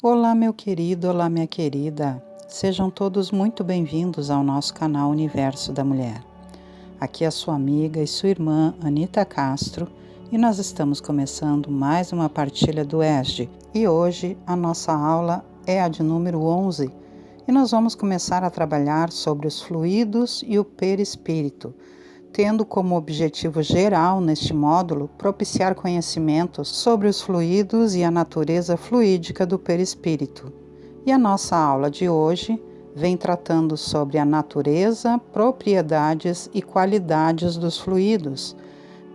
Olá, meu querido, olá, minha querida. Sejam todos muito bem-vindos ao nosso canal Universo da Mulher. Aqui é a sua amiga e sua irmã Anita Castro e nós estamos começando mais uma partilha do ESG. E hoje a nossa aula é a de número 11 e nós vamos começar a trabalhar sobre os fluidos e o perispírito, tendo como objetivo geral neste módulo propiciar conhecimentos sobre os fluidos e a natureza fluídica do perispírito. E a nossa aula de hoje vem tratando sobre a natureza, propriedades e qualidades dos fluidos,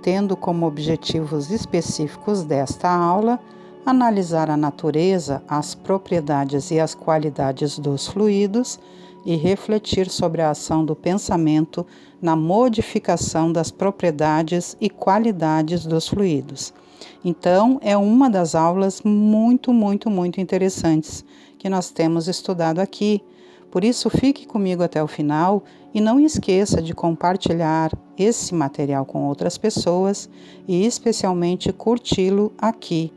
tendo como objetivos específicos desta aula analisar a natureza, as propriedades e as qualidades dos fluidos e refletir sobre a ação do pensamento na modificação das propriedades e qualidades dos fluidos. Então, é uma das aulas muito interessantes que nós temos estudado aqui. Por isso, fique comigo até o final e não esqueça de compartilhar esse material com outras pessoas e especialmente curti-lo aqui.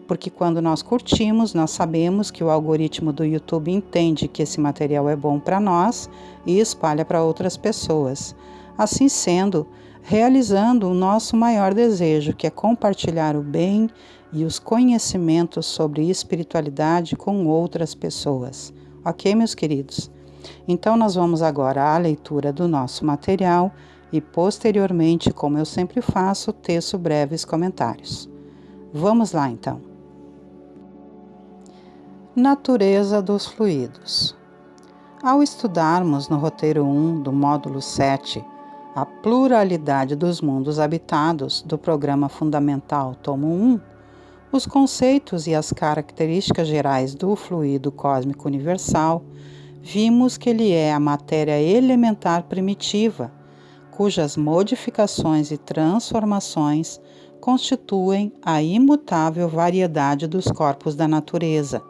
Porque quando nós curtimos, nós sabemos que o algoritmo do YouTube entende que esse material é bom para nós e espalha para outras pessoas. Assim sendo, realizando o nosso maior desejo, que é compartilhar o bem e os conhecimentos sobre espiritualidade com outras pessoas. Ok, meus queridos? Então, nós vamos agora à leitura do nosso material e, posteriormente, como eu sempre faço, teço breves comentários. Vamos lá, então. Natureza dos fluidos. Ao estudarmos no roteiro 1 do módulo 7 a pluralidade dos mundos habitados do Programa Fundamental Tomo 1, os conceitos e as características gerais do fluido cósmico universal, vimos que ele é a matéria elementar primitiva, cujas modificações e transformações constituem a imutável variedade dos corpos da natureza.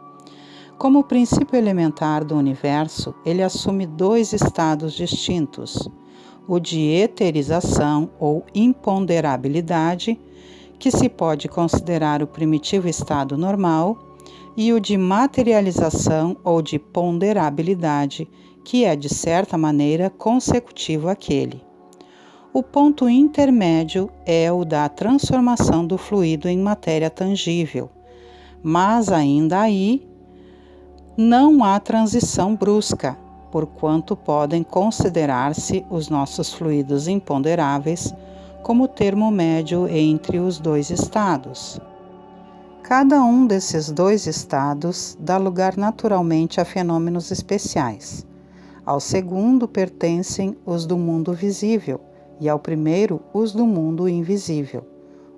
Como princípio elementar do universo, ele assume dois estados distintos: o de eterização ou imponderabilidade, que se pode considerar o primitivo estado normal, e o de materialização ou de ponderabilidade, que é, de certa maneira, consecutivo àquele. O ponto intermédio é o da transformação do fluido em matéria tangível, mas ainda aí não há transição brusca, porquanto podem considerar-se os nossos fluidos imponderáveis como termo médio entre os dois estados. Cada um desses dois estados dá lugar naturalmente a fenômenos especiais. Ao segundo pertencem os do mundo visível e ao primeiro os do mundo invisível.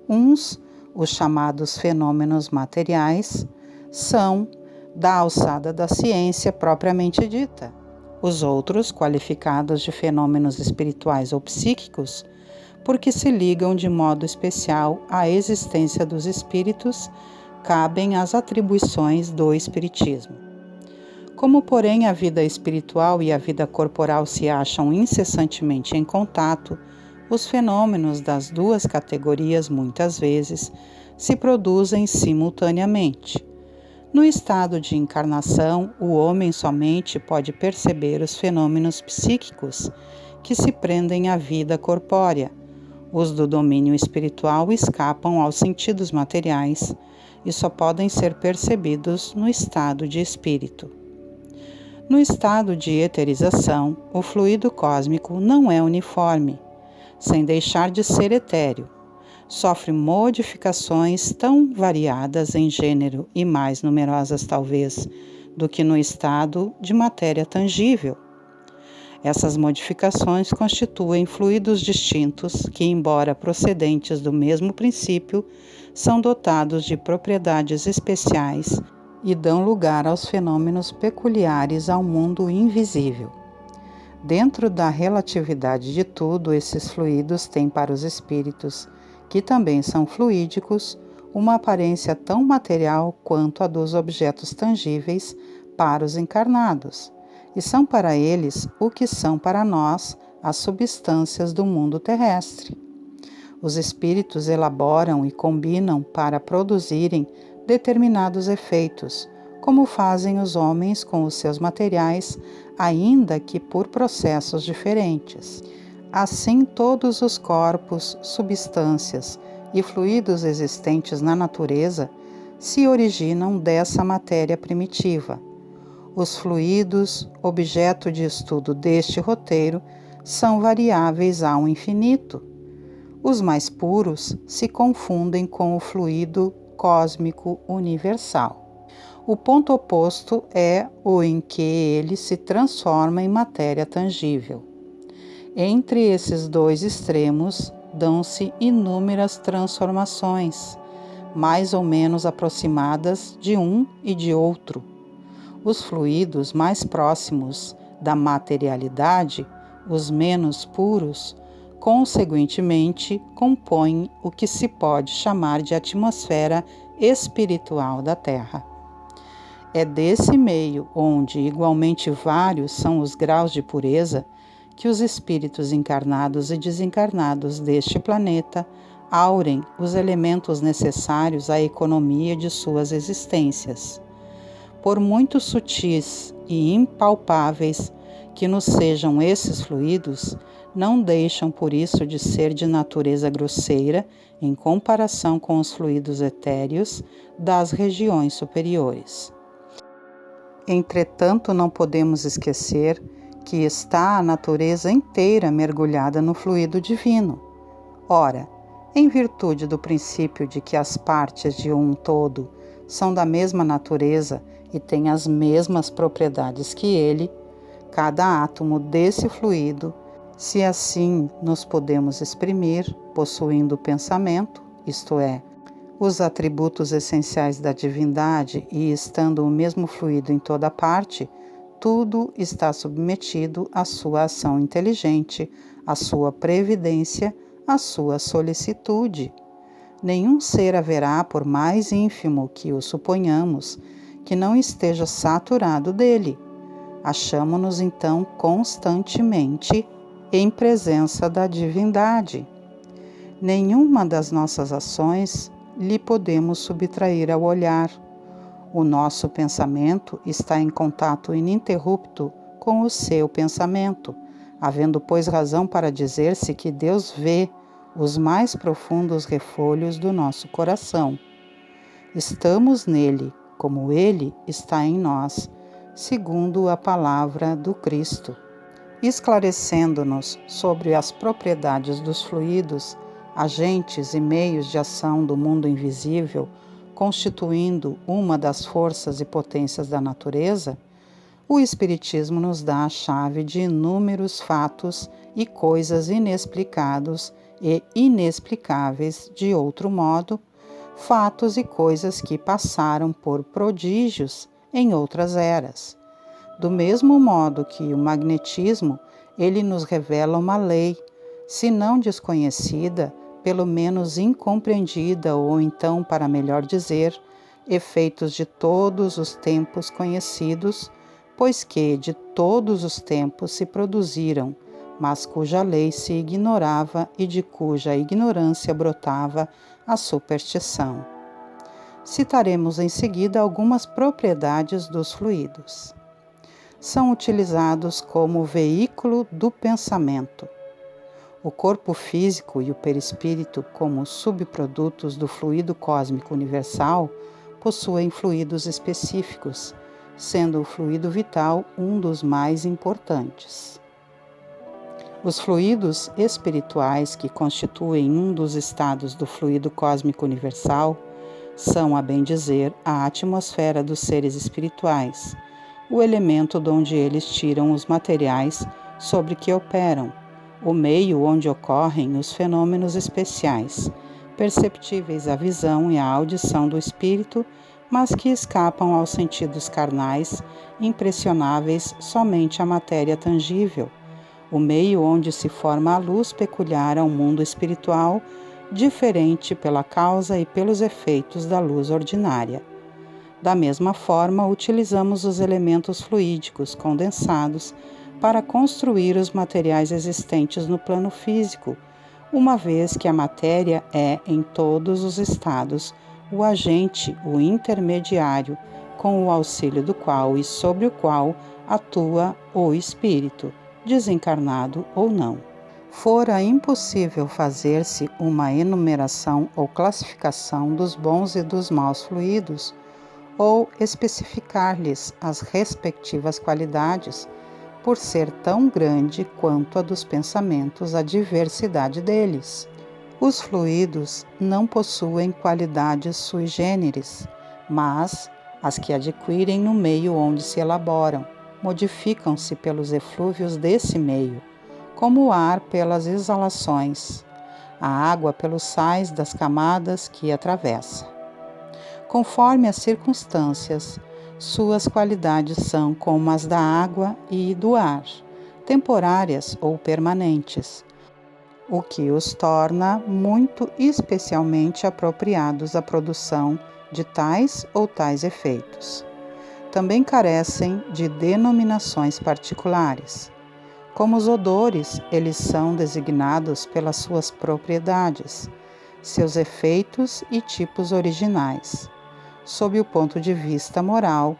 Uns, os chamados fenômenos materiais, são da alçada da ciência propriamente dita. Os outros, qualificados de fenômenos espirituais ou psíquicos, porque se ligam de modo especial à existência dos espíritos, cabem às atribuições do espiritismo. Como, porém, a vida espiritual e a vida corporal se acham incessantemente em contato, os fenômenos das duas categorias, muitas vezes, se produzem simultaneamente. No estado de encarnação, o homem somente pode perceber os fenômenos psíquicos que se prendem à vida corpórea. Os do domínio espiritual escapam aos sentidos materiais e só podem ser percebidos no estado de espírito. No estado de eterização, o fluido cósmico não é uniforme, sem deixar de ser etéreo. Sofre modificações tão variadas em gênero e mais numerosas, talvez, do que no estado de matéria tangível. Essas modificações constituem fluidos distintos que, embora procedentes do mesmo princípio, são dotados de propriedades especiais e dão lugar aos fenômenos peculiares ao mundo invisível. Dentro da relatividade de tudo, esses fluidos têm para os espíritos, que também são fluídicos, uma aparência tão material quanto a dos objetos tangíveis para os encarnados, e são para eles o que são para nós as substâncias do mundo terrestre. Os espíritos elaboram e combinam para produzirem determinados efeitos, como fazem os homens com os seus materiais, ainda que por processos diferentes. Assim, todos os corpos, substâncias e fluidos existentes na natureza se originam dessa matéria primitiva. Os fluidos, objeto de estudo deste roteiro, são variáveis ao infinito. Os mais puros se confundem com o fluido cósmico universal. O ponto oposto é o em que ele se transforma em matéria tangível. Entre esses dois extremos dão-se inúmeras transformações, mais ou menos aproximadas de um e de outro. Os fluidos mais próximos da materialidade, os menos puros, consequentemente, compõem o que se pode chamar de atmosfera espiritual da Terra. É desse meio, onde igualmente vários são os graus de pureza, que os espíritos encarnados e desencarnados deste planeta aurem os elementos necessários à economia de suas existências. Por muito sutis e impalpáveis que nos sejam esses fluidos, não deixam por isso de ser de natureza grosseira em comparação com os fluidos etéreos das regiões superiores. Entretanto, não podemos esquecer que está a natureza inteira mergulhada no fluido divino. Ora, em virtude do princípio de que as partes de um todo são da mesma natureza e têm as mesmas propriedades que ele, cada átomo desse fluido, se assim nos podemos exprimir, possuindo o pensamento, isto é, os atributos essenciais da divindade e estando o mesmo fluido em toda parte, tudo está submetido à sua ação inteligente, à sua previdência, à sua solicitude. Nenhum ser haverá, por mais ínfimo que o suponhamos, que não esteja saturado dele. Achamo-nos então constantemente em presença da divindade. Nenhuma das nossas ações lhe podemos subtrair ao olhar. O nosso pensamento está em contato ininterrupto com o seu pensamento, havendo, pois, razão para dizer-se que Deus vê os mais profundos refolhos do nosso coração. Estamos nele, como ele está em nós, segundo a palavra do Cristo. Esclarecendo-nos sobre as propriedades dos fluidos, agentes e meios de ação do mundo invisível, constituindo uma das forças e potências da natureza, o Espiritismo nos dá a chave de inúmeros fatos e coisas inexplicados e inexplicáveis de outro modo, fatos e coisas que passaram por prodígios em outras eras. Do mesmo modo que o magnetismo, ele nos revela uma lei, se não desconhecida, pelo menos incompreendida, ou então, para melhor dizer, efeitos de todos os tempos conhecidos, pois que de todos os tempos se produziram, mas cuja lei se ignorava e de cuja ignorância brotava a superstição. Citaremos em seguida algumas propriedades dos fluidos. São utilizados como veículo do pensamento. O corpo físico e o perispírito, como subprodutos do fluido cósmico universal, possuem fluidos específicos, sendo o fluido vital um dos mais importantes. Os fluidos espirituais, que constituem um dos estados do fluido cósmico universal, são, a bem dizer, a atmosfera dos seres espirituais, o elemento de onde eles tiram os materiais sobre que operam, o meio onde ocorrem os fenômenos especiais, perceptíveis à visão e à audição do espírito, mas que escapam aos sentidos carnais, impressionáveis somente à matéria tangível, o meio onde se forma a luz peculiar ao mundo espiritual, diferente pela causa e pelos efeitos da luz ordinária. Da mesma forma, utilizamos os elementos fluídicos condensados para construir os materiais existentes no plano físico, uma vez que a matéria é, em todos os estados, o agente, o intermediário com o auxílio do qual e sobre o qual atua o espírito, desencarnado ou não. Fora impossível fazer-se uma enumeração ou classificação dos bons e dos maus fluidos, ou especificar-lhes as respectivas qualidades, por ser tão grande quanto a dos pensamentos a diversidade deles. Os fluidos não possuem qualidades sui generis, mas as que adquirem no meio onde se elaboram, modificam-se pelos eflúvios desse meio, como o ar pelas exalações, a água pelos sais das camadas que atravessa. Conforme as circunstâncias, suas qualidades são como as da água e do ar, temporárias ou permanentes, o que os torna muito especialmente apropriados à produção de tais ou tais efeitos. Também carecem de denominações particulares. Como os odores, eles são designados pelas suas propriedades, seus efeitos e tipos originais. Sob o ponto de vista moral,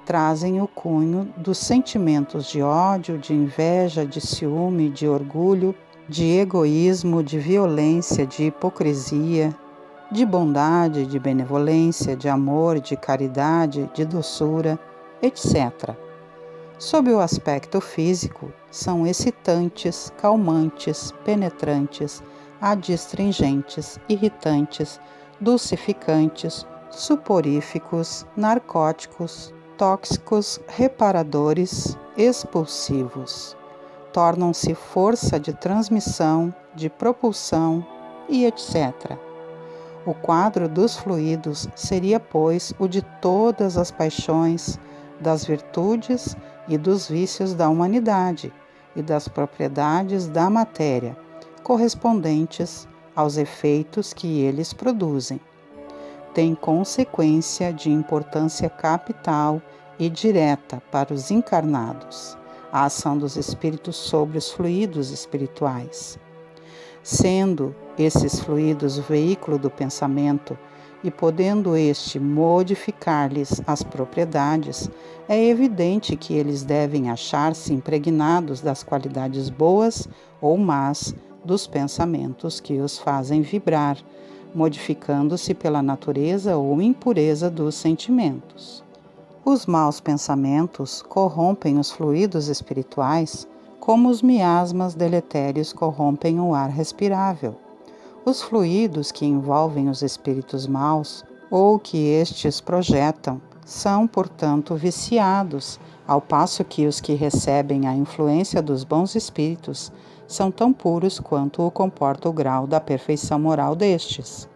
trazem o cunho dos sentimentos de ódio, de inveja, de ciúme, de orgulho, de egoísmo, de violência, de hipocrisia, de bondade, de benevolência, de amor, de caridade, de doçura, etc. Sob o aspecto físico, são excitantes, calmantes, penetrantes, adstringentes, irritantes, dulcificantes, suporíficos, narcóticos, tóxicos, reparadores, expulsivos. Tornam-se força de transmissão, de propulsão e etc. O quadro dos fluidos seria, pois, o de todas as paixões, das virtudes e dos vícios da humanidade e das propriedades da matéria, correspondentes aos efeitos que eles produzem. Tem consequência de importância capital e direta para os encarnados, a ação dos espíritos sobre os fluidos espirituais. Sendo esses fluidos o veículo do pensamento e podendo este modificar-lhes as propriedades, é evidente que eles devem achar-se impregnados das qualidades boas ou más dos pensamentos que os fazem vibrar, modificando-se pela natureza ou impureza dos sentimentos. Os maus pensamentos corrompem os fluidos espirituais, como os miasmas deletérios corrompem o ar respirável. Os fluidos que envolvem os espíritos maus, ou que estes projetam, são, portanto, viciados, ao passo que os que recebem a influência dos bons espíritos são tão puros quanto o comporta o grau da perfeição moral destes.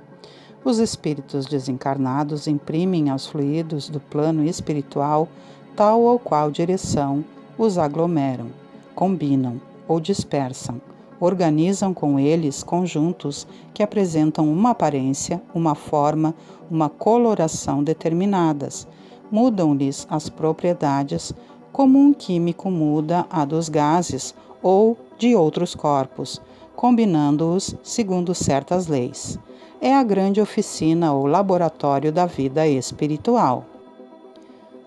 Os espíritos desencarnados imprimem aos fluidos do plano espiritual tal ou qual direção os aglomeram, combinam ou dispersam, organizam com eles conjuntos que apresentam uma aparência, uma forma, uma coloração determinadas, mudam-lhes as propriedades como um químico muda a dos gases ou de outros corpos, combinando-os segundo certas leis. É a grande oficina ou laboratório da vida espiritual.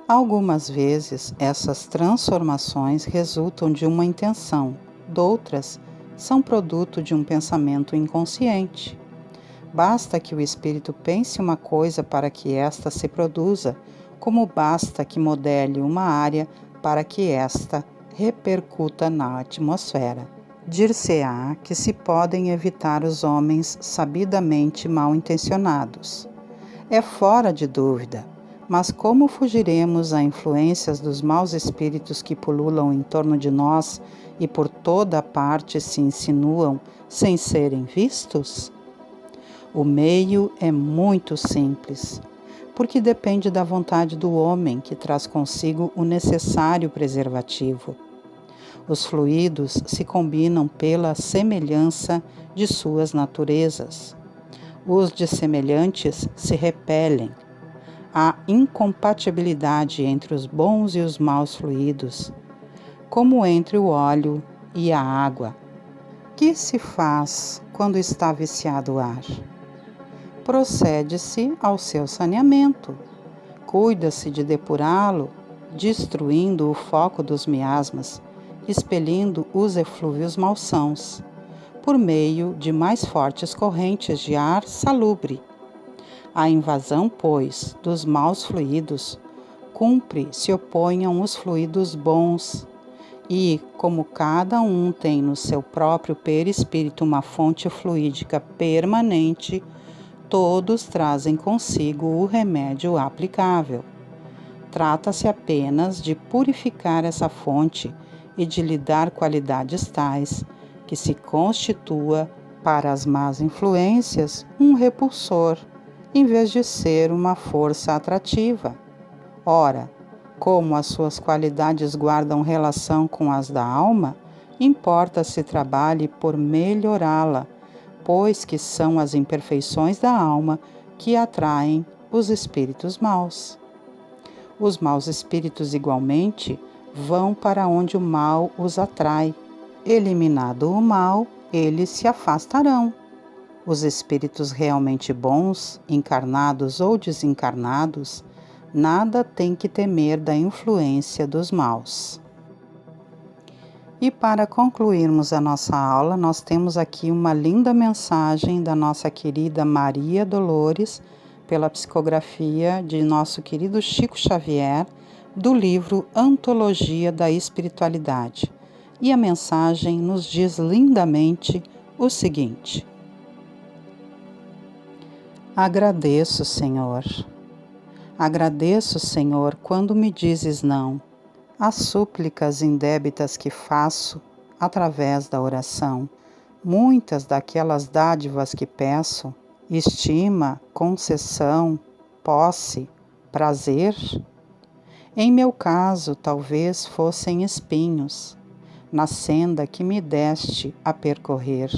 Algumas vezes, essas transformações resultam de uma intenção, doutras são produto de um pensamento inconsciente. Basta que o espírito pense uma coisa para que esta se produza, como basta que modele uma área para que esta repercuta na atmosfera. Dir-se-á que se podem evitar os homens sabidamente mal intencionados. É fora de dúvida, mas como fugiremos a influências dos maus espíritos que pululam em torno de nós e por toda a parte se insinuam sem serem vistos? O meio é muito simples, porque depende da vontade do homem que traz consigo o necessário preservativo. Os fluidos se combinam pela semelhança de suas naturezas. Os dissemelhantes se repelem. Há incompatibilidade entre os bons e os maus fluidos, como entre o óleo e a água. Que se faz quando está viciado o ar? Procede-se ao seu saneamento, Cuida-se de depurá-lo, destruindo o foco dos miasmas, expelindo os eflúvios malsãos, por meio de mais fortes correntes de ar salubre. A invasão, pois, dos maus fluidos, cumpre se oponham os fluidos bons, e, como cada um tem no seu próprio perispírito uma fonte fluídica permanente, todos trazem consigo o remédio aplicável. Trata-se apenas de purificar essa fonte e de lhe dar qualidades tais que se constitua, para as más influências, um repulsor, em vez de ser uma força atrativa. Ora, como as suas qualidades guardam relação com as da alma, importa se trabalhe por melhorá-la, pois que são as imperfeições da alma que atraem os espíritos maus. Os maus espíritos, igualmente, vão para onde o mal os atrai. Eliminado o mal, eles se afastarão. Os espíritos realmente bons, encarnados ou desencarnados, nada têm que temer da influência dos maus. E para concluirmos a nossa aula, nós temos aqui uma linda mensagem da nossa querida Maria Dolores, pela psicografia de nosso querido Chico Xavier, do livro Antologia da Espiritualidade. E a mensagem nos diz lindamente o seguinte: Agradeço, Senhor. Agradeço, Senhor, quando me dizes não, as súplicas indébitas que faço através da oração. Muitas daquelas dádivas que peço, estima, concessão, posse, prazer, em meu caso talvez fossem espinhos, na senda que me deste a percorrer.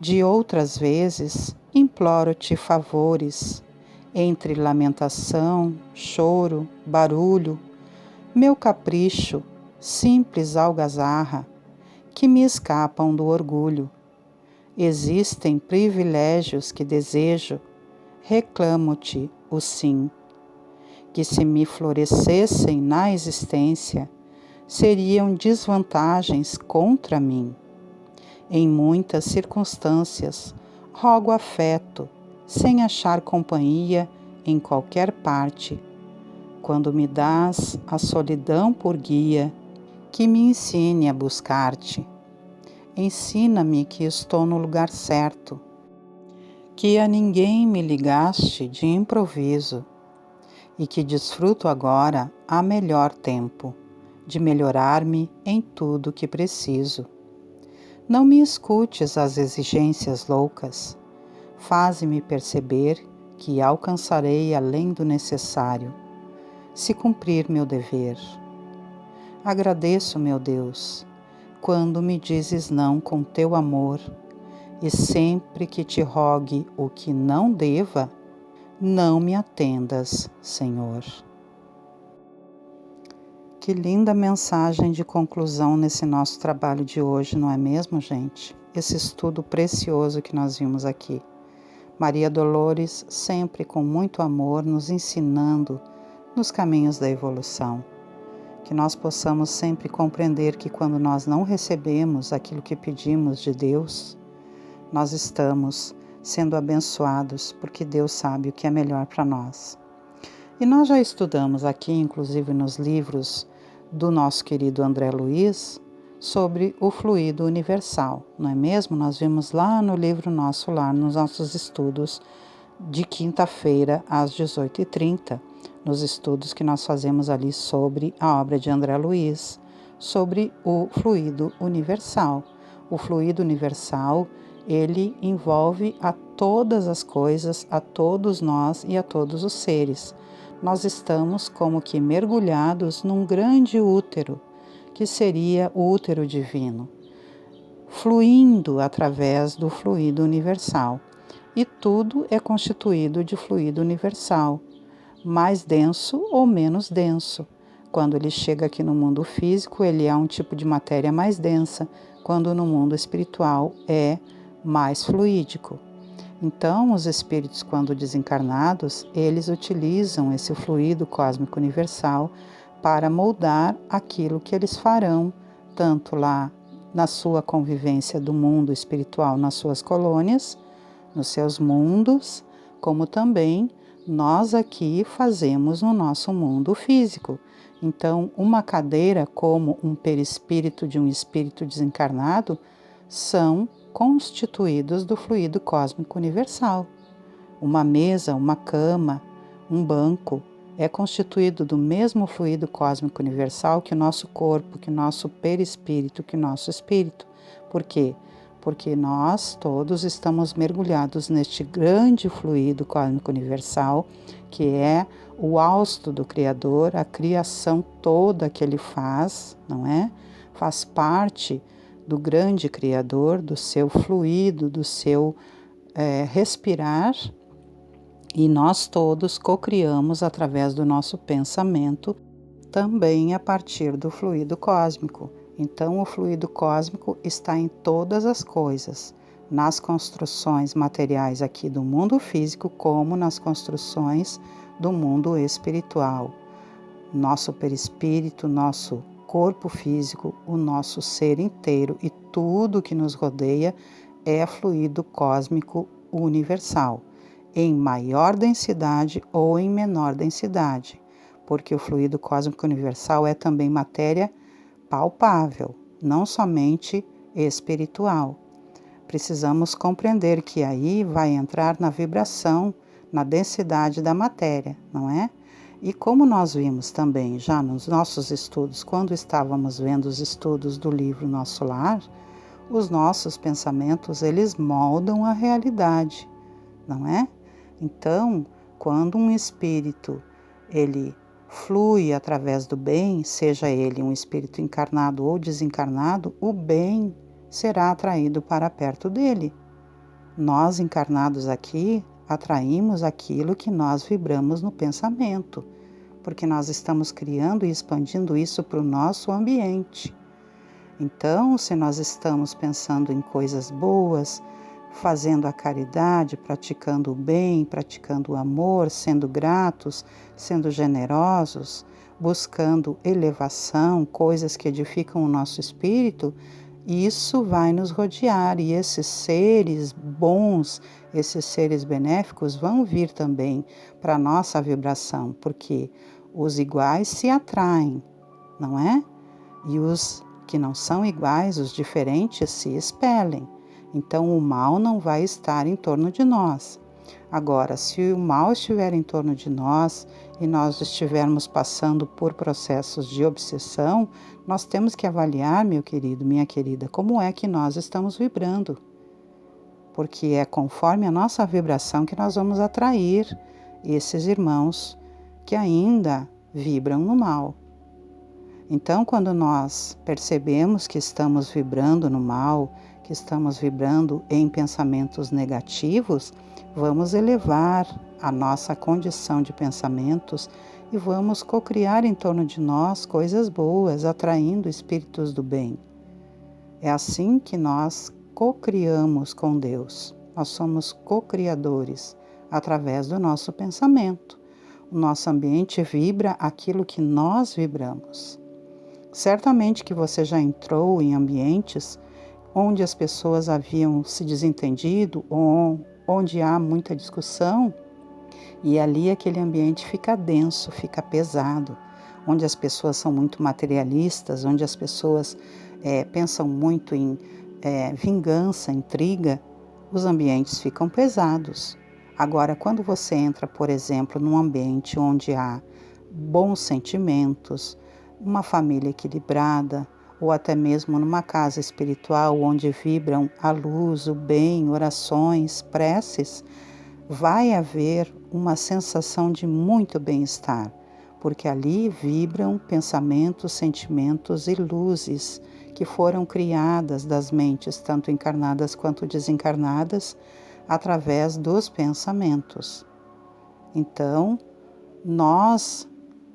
De outras vezes, imploro-te favores, entre lamentação, choro, barulho, meu capricho, simples algazarra, que me escapam do orgulho. Existem privilégios que desejo, reclamo-te o sim, que se me florescessem na existência, seriam desvantagens contra mim. Em muitas circunstâncias, rogo afeto, sem achar companhia em qualquer parte. Quando me dás a solidão por guia, que me ensine a buscar-te. Ensina-me que estou no lugar certo, que a ninguém me ligaste de improviso e que desfruto agora a melhor tempo de melhorar-me em tudo que preciso. Não me escutes as exigências loucas, faze-me perceber que alcançarei além do necessário, se cumprir meu dever. Agradeço, meu Deus, quando me dizes não com teu amor, e sempre que te rogue o que não deva, não me atendas, Senhor. Que linda mensagem de conclusão nesse nosso trabalho de hoje, não é mesmo, gente? Esse estudo precioso que nós vimos aqui. Maria Dolores, sempre com muito amor, nos ensinando nos caminhos da evolução. Que nós possamos sempre compreender que quando nós não recebemos aquilo que pedimos de Deus, nós estamos sendo abençoados, porque Deus sabe o que é melhor para nós. E nós já estudamos aqui, inclusive nos livros do nosso querido André Luiz, sobre o fluido universal, não é mesmo? Nós vimos lá no livro Nosso Lar, nos nossos estudos de quinta-feira às 18h30, nos estudos que nós fazemos ali sobre a obra de André Luiz, sobre o fluido universal. O fluido universal, ele envolve a todas as coisas, a todos nós e a todos os seres. Nós estamos como que mergulhados num grande útero, que seria o útero divino, fluindo através do fluido universal. E tudo é constituído de fluido universal, mais denso ou menos denso. Quando ele chega aqui no mundo físico, ele é um tipo de matéria mais densa, quando no mundo espiritual é mais fluídico. Então, os espíritos, quando desencarnados, eles utilizam esse fluido cósmico universal para moldar aquilo que eles farão, tanto lá na sua convivência do mundo espiritual nas suas colônias, nos seus mundos, como também nós aqui fazemos no nosso mundo físico. Então, uma cadeira como um perispírito de um espírito desencarnado são constituídos do fluido cósmico universal. Uma mesa, uma cama, um banco é constituído do mesmo fluido cósmico universal que o nosso corpo, que o nosso perispírito, que o nosso espírito. Por quê? Porque nós todos estamos mergulhados neste grande fluido cósmico universal, que é o hausto do Criador, a criação toda que Ele faz, não é? Faz parte do grande Criador, do seu fluido, do seu respirar, e nós todos cocriamos através do nosso pensamento, também a partir do fluido cósmico. Então, o fluido cósmico está em todas as coisas, nas construções materiais aqui do mundo físico, como nas construções do mundo espiritual. Nosso perispírito, nosso corpo físico, o nosso ser inteiro e tudo que nos rodeia é fluido cósmico universal, em maior densidade ou em menor densidade, porque o fluido cósmico universal é também matéria palpável, não somente espiritual. Precisamos compreender que aí vai entrar na vibração, na densidade da matéria, não é? E como nós vimos também já nos nossos estudos, quando estávamos vendo os estudos do livro Nosso Lar, os nossos pensamentos, eles moldam a realidade, não é? Então, quando um espírito, ele flui através do bem, seja ele um espírito encarnado ou desencarnado, o bem será atraído para perto dele. Nós, encarnados aqui, atraímos aquilo que nós vibramos no pensamento, porque nós estamos criando e expandindo isso para o nosso ambiente. Então, se nós estamos pensando em coisas boas, fazendo a caridade, praticando o bem, praticando o amor, sendo gratos, sendo generosos, buscando elevação, coisas que edificam o nosso espírito, isso vai nos rodear e esses seres bons, esses seres benéficos vão vir também para a nossa vibração, porque os iguais se atraem, não é? E os que não são iguais, os diferentes, se expelem. Então, o mal não vai estar em torno de nós. Agora, se o mal estiver em torno de nós e nós estivermos passando por processos de obsessão, nós temos que avaliar, meu querido, minha querida, como é que nós estamos vibrando. Porque é conforme a nossa vibração que nós vamos atrair esses irmãos que ainda vibram no mal. Então, quando nós percebemos que estamos vibrando no mal, que estamos vibrando em pensamentos negativos, vamos elevar a nossa condição de pensamentos e vamos cocriar em torno de nós coisas boas, atraindo espíritos do bem. É assim que nós cocriamos com Deus. Nós somos cocriadores através do nosso pensamento. O nosso ambiente vibra aquilo que nós vibramos. Certamente que você já entrou em ambientes onde as pessoas haviam se desentendido ou onde há muita discussão, e ali aquele ambiente fica denso, fica pesado, onde as pessoas são muito materialistas, onde as pessoas pensam muito em vingança, intriga, os ambientes ficam pesados. Agora, quando você entra, por exemplo, num ambiente onde há bons sentimentos, uma família equilibrada, ou até mesmo numa casa espiritual onde vibram a luz, o bem, orações, preces, vai haver uma sensação de muito bem-estar, porque ali vibram pensamentos, sentimentos e luzes que foram criadas das mentes, tanto encarnadas quanto desencarnadas, através dos pensamentos. Então, nós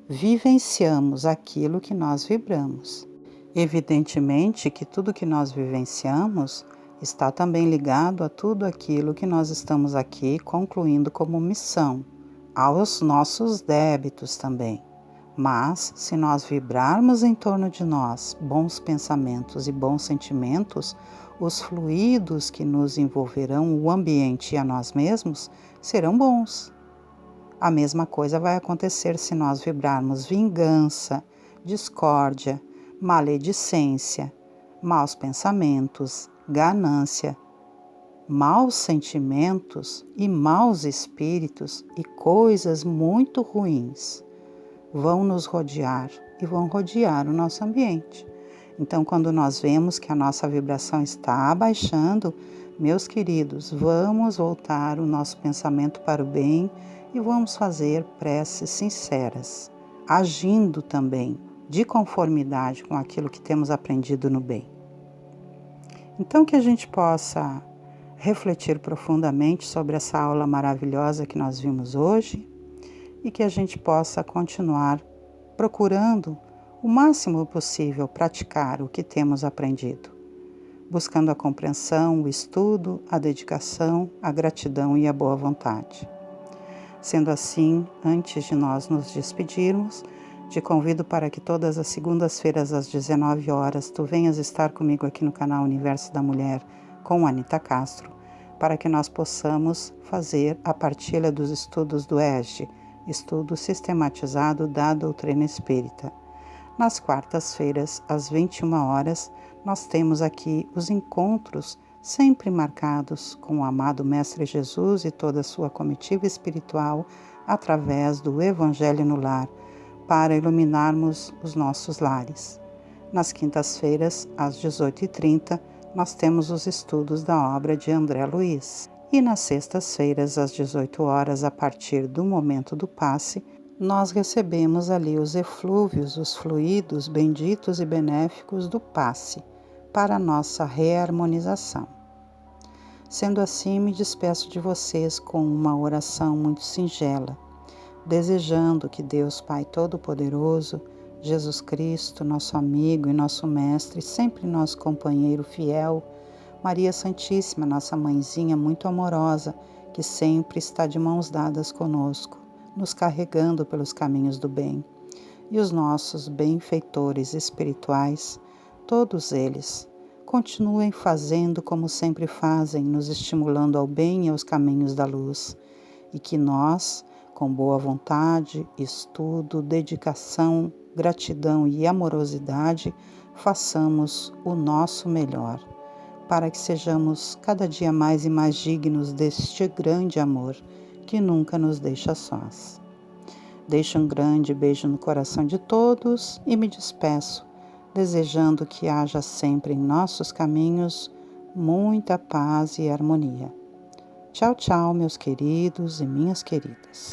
vivenciamos aquilo que nós vibramos. Evidentemente que tudo que nós vivenciamos está também ligado a tudo aquilo que nós estamos aqui concluindo como missão, aos nossos débitos também. Mas, se nós vibrarmos em torno de nós bons pensamentos e bons sentimentos, os fluidos que nos envolverão o ambiente e a nós mesmos serão bons. A mesma coisa vai acontecer se nós vibrarmos vingança, discórdia, maledicência, maus pensamentos, ganância, maus sentimentos e maus espíritos e coisas muito ruins vão nos rodear e vão rodear o nosso ambiente. Então, quando nós vemos que a nossa vibração está abaixando, meus queridos, vamos voltar o nosso pensamento para o bem e vamos fazer preces sinceras, agindo também de conformidade com aquilo que temos aprendido no bem. Então, que a gente possa refletir profundamente sobre essa aula maravilhosa que nós vimos hoje e que a gente possa continuar procurando o máximo possível praticar o que temos aprendido, buscando a compreensão, o estudo, a dedicação, a gratidão e a boa vontade. Sendo assim, antes de nós nos despedirmos, te convido para que todas as segundas-feiras às 19 horas tu venhas estar comigo aqui no canal Universo da Mulher com Anita Castro, para que nós possamos fazer a partilha dos estudos do ESG, Estudo Sistematizado da Doutrina Espírita. Nas quartas-feiras, às 21 horas, nós temos aqui os encontros sempre marcados com o amado Mestre Jesus e toda a sua comitiva espiritual através do Evangelho no Lar, para iluminarmos os nossos lares. Nas quintas-feiras, às 18h30, nós temos os estudos da obra de André Luiz. E nas sextas-feiras, às 18 horas, a partir do momento do passe, nós recebemos ali os eflúvios, os fluidos benditos e benéficos do passe, para a nossa reharmonização. Sendo assim, me despeço de vocês com uma oração muito singela, desejando que Deus Pai Todo-Poderoso, Jesus Cristo, nosso amigo e nosso mestre, sempre nosso companheiro fiel, Maria Santíssima, nossa mãezinha muito amorosa, que sempre está de mãos dadas conosco, nos carregando pelos caminhos do bem, e os nossos benfeitores espirituais, todos eles, continuem fazendo como sempre fazem, nos estimulando ao bem e aos caminhos da luz, e que nós, com boa vontade, estudo, dedicação, gratidão e amorosidade, façamos o nosso melhor, para que sejamos cada dia mais e mais dignos deste grande amor que nunca nos deixa sós. Deixo um grande beijo no coração de todos e me despeço, desejando que haja sempre em nossos caminhos muita paz e harmonia. Tchau, tchau, meus queridos e minhas queridas.